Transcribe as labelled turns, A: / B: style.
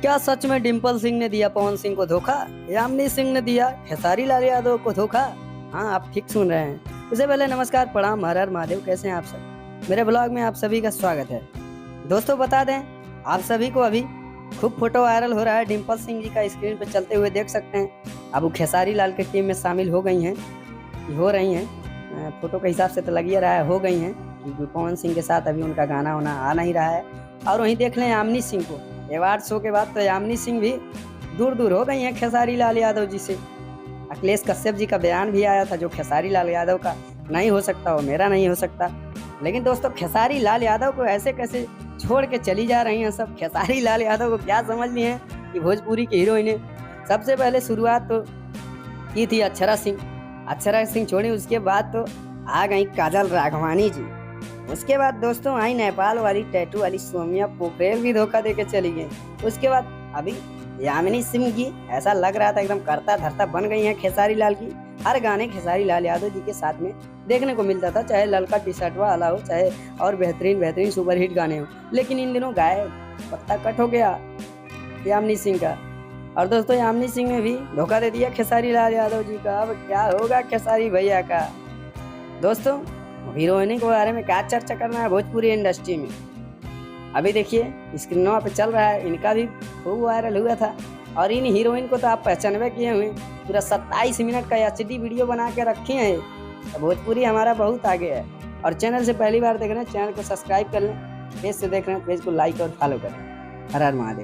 A: क्या सच में डिम्पल सिंह ने दिया पवन सिंह को धोखा? यामिनी सिंह ने दिया खेसारी लाल यादव को धोखा? हाँ, आप ठीक सुन रहे हैं। उससे पहले नमस्कार, प्रणाम, हर हर महादेव। कैसे हैं आप सब? मेरे ब्लॉग में आप सभी का स्वागत है। दोस्तों, बता दें आप सभी को, अभी खूब फोटो वायरल हो रहा है डिम्पल सिंह जी का, स्क्रीन पर चलते हुए देख सकते हैं। अब वो खेसारी लाल की टीम में शामिल हो गई हैं, हो रही हैं। फोटो के हिसाब से तो लग ही रहा है हो गई हैं, क्योंकि पवन सिंह के साथ अभी उनका गाना वाना आ नहीं रहा है। और वहीं देख लें यामिनी सिंह को, अवार्ड शो के बाद तो यामिनी सिंह भी दूर दूर हो गई हैं खेसारी लाल यादव जी से। अखिलेश कश्यप जी का बयान भी आया था, जो खेसारी लाल यादव का नहीं हो सकता वो मेरा नहीं हो सकता। लेकिन दोस्तों, खेसारी लाल यादव को ऐसे कैसे छोड़ के चली जा रही हैं सब? खेसारी लाल यादव को क्या समझ ली हैं कि भोजपुरी की हीरोइन है? सबसे पहले शुरुआत तो की थी अक्षरा सिंह छोड़ी, उसके बाद तो आ गई काजल राघवानी जी। उसके बाद दोस्तों आई नेपाल वाली टैटू वाली सोमिया पोखरेल भी धोखा देके चली गई। उसके बाद अभी यामिनी सिंह जी, ऐसा लग रहा था एकदम करता धरता बन गई हैं खेसारी लाल की। हर गाने खेसारी लाल यादव जी के साथ में देखने को मिलता था, चाहे ललका टी शर्ट वाला हो, चाहे और बेहतरीन सुपरहिट गाने हो। लेकिन इन दिनों गायब, पत्ता कट हो गया यामिनी सिंह का। और दोस्तों, यामिनी सिंह ने भी धोखा दे दिया खेसारी लाल यादव जी का। अब क्या होगा खेसारी भैया का? दोस्तों, हीरोइनी के बारे में क्या चर्चा करना है भोजपुरी इंडस्ट्री में? अभी देखिए स्क्रीनों पे चल रहा है, इनका भी खूब वायरल हुआ था। और इन हीरोइन को तो आप पहचानवे किए हुए, पूरा 27 मिनट का HD वीडियो बना के रखे हैं। तो भोजपुरी हमारा बहुत आगे है। और चैनल से पहली बार देख रहे हैं, चैनल को सब्सक्राइब कर लें। पेज से देख रहे हैं, पेज को लाइक और फॉलो करें। हर हर महादेव।